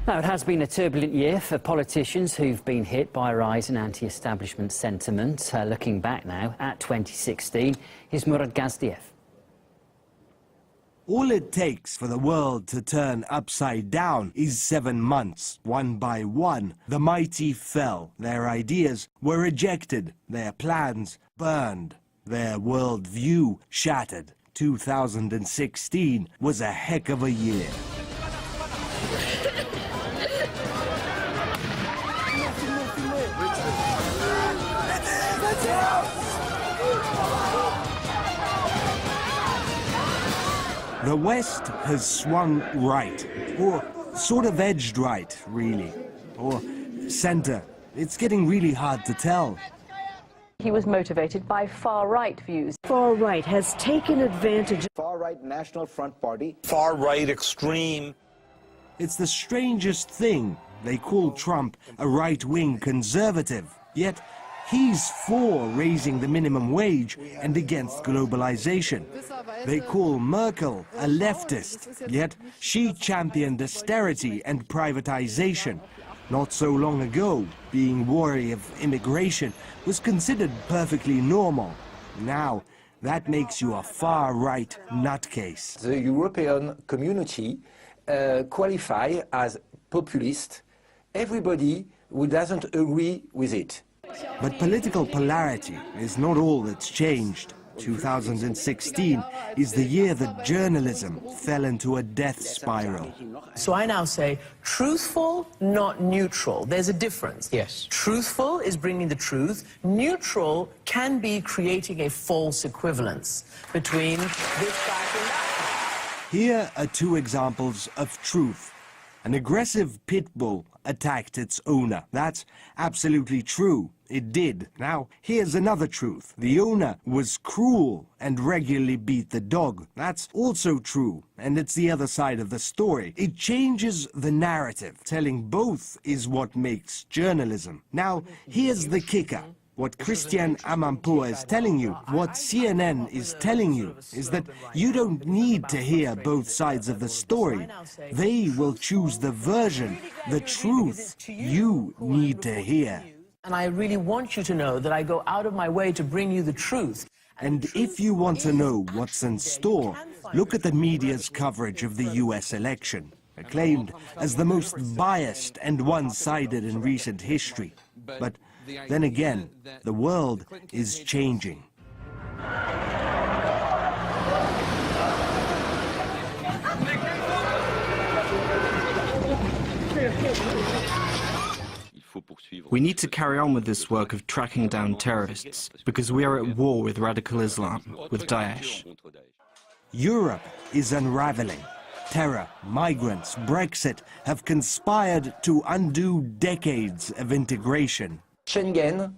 Now, it has been a turbulent year for politicians who've been hit by a rise in anti-establishment sentiment. Looking back now at 2016, here's Murad Gazdiev. All it takes for the world to turn upside down is 7 months. One by one, the mighty fell. Their ideas were rejected, their plans burned, their worldview shattered. 2016 was a heck of a year. The West has swung right, or sort of edged right, really, or center. It's getting really hard to tell. He was motivated by far-right views. Far-right has taken advantage of far-right National Front Party. Far-right extreme. It's the strangest thing. They call Trump a right-wing conservative, yet he's for raising the minimum wage and against globalization. They call Merkel a leftist, yet she championed austerity and privatization. Not so long ago, being wary of immigration was considered perfectly normal. Now, that makes you a far-right nutcase. The European community qualify as populist everybody who doesn't agree with it. But political polarity is not all that's changed. 2016 is the year that journalism fell into a death spiral. So I now say truthful, not neutral. There's a difference. Yes. Truthful is bringing the truth. Neutral can be creating a false equivalence between this fact and that. Here are two examples of truth. An aggressive pit bull attacked its owner. That's absolutely true. It did. Now, here's another truth. The owner was cruel and regularly beat the dog. That's also true, and it's the other side of the story. It changes the narrative. Telling both is what makes journalism. Now, here's the kicker. What Christian Amanpour is telling you, what CNN is telling you, is that you don't need to hear both sides of the story. They will choose the version, the truth you need to hear. And I really want you to know that I go out of my way to bring you the truth. And if you want to know what's in store, look at the media's coverage of the US election, acclaimed as the most biased and one-sided in recent history. But then again, the world is changing. We need to carry on with this work of tracking down terrorists, because we are at war with radical Islam, with Daesh. Europe is unraveling. Terror, migrants, Brexit have conspired to undo decades of integration. Schengen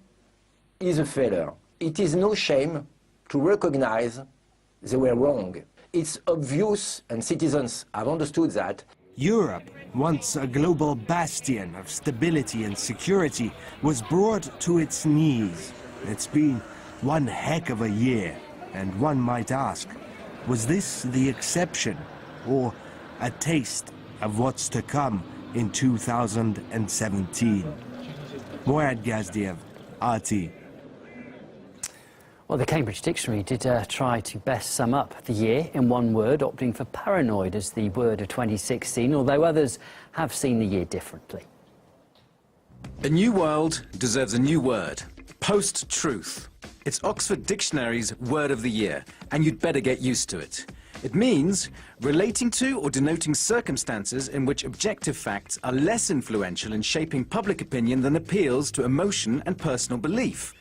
is a failure. It is no shame to recognize they were wrong. It's obvious, and citizens have understood that. Europe, once a global bastion of stability and security, was brought to its knees. It's been one heck of a year, and one might ask, was this the exception, or a taste of what's to come in 2017? Murad Gazdiev, RT. Well, the Cambridge Dictionary did try to best sum up the year in one word, opting for paranoid as the word of 2016, although others have seen the year differently. A new world deserves a new word. Post-truth. It's Oxford Dictionary's word of the year, and you'd better get used to it. It means relating to or denoting circumstances in which objective facts are less influential in shaping public opinion than appeals to emotion and personal belief.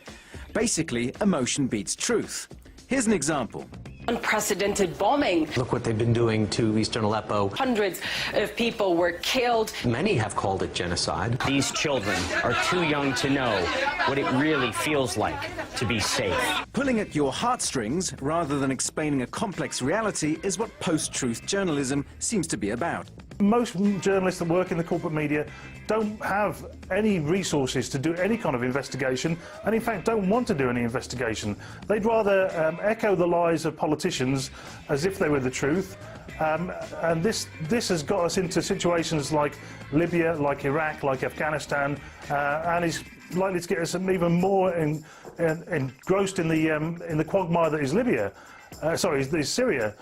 Basically, emotion beats truth. Here's an example. Unprecedented bombing. Look what they've been doing to eastern Aleppo. Hundreds of people were killed. Many have called it genocide. These children are too young to know what it really feels like to be safe. Pulling at your heartstrings rather than explaining a complex reality is what post-truth journalism seems to be about. Most journalists that work in the corporate media don't have any resources to do any kind of investigation, and in fact don't want to do any investigation. They'd rather echo the lies of politicians as if they were the truth, And this has got us into situations like Libya, like Iraq, like Afghanistan, and is likely to get us even more engrossed in the quagmire that is Libya. Is Syria.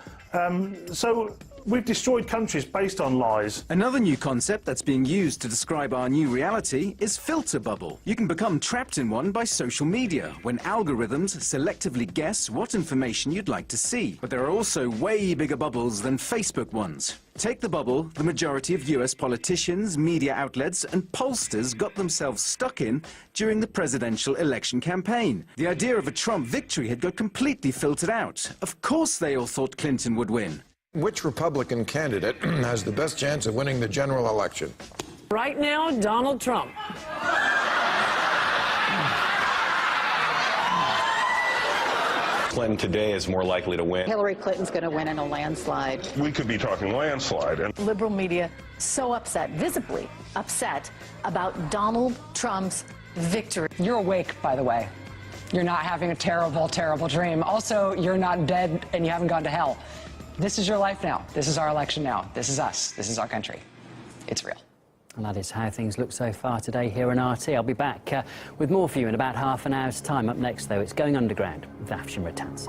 So we've destroyed countries based on lies. Another new concept that's being used to describe our new reality is filter bubble. You can become trapped in one by social media, when algorithms selectively guess what information you'd like to see. But there are also way bigger bubbles than Facebook ones. Take the bubble the majority of US politicians, media outlets and pollsters got themselves stuck in during the presidential election campaign. The idea of a Trump victory had got completely filtered out. Of course they all thought Clinton would win. Which Republican candidate has the best chance of winning the general election? Right now, Donald Trump. Clinton today is more likely to win. Hillary Clinton's going to win in a landslide. We could be talking landslide. And Liberal media so upset, visibly upset, about Donald Trump's victory. You're awake, by the way. You're not having a terrible, terrible dream. Also, you're not dead and you haven't gone to hell. This is your life now. This is our election now. This is us. This is our country. It's real. And that is how things look so far today here in RT. I'll be back with more for you in about half an hour's time. Up next, though, it's Going Underground with Afshin Rattansi.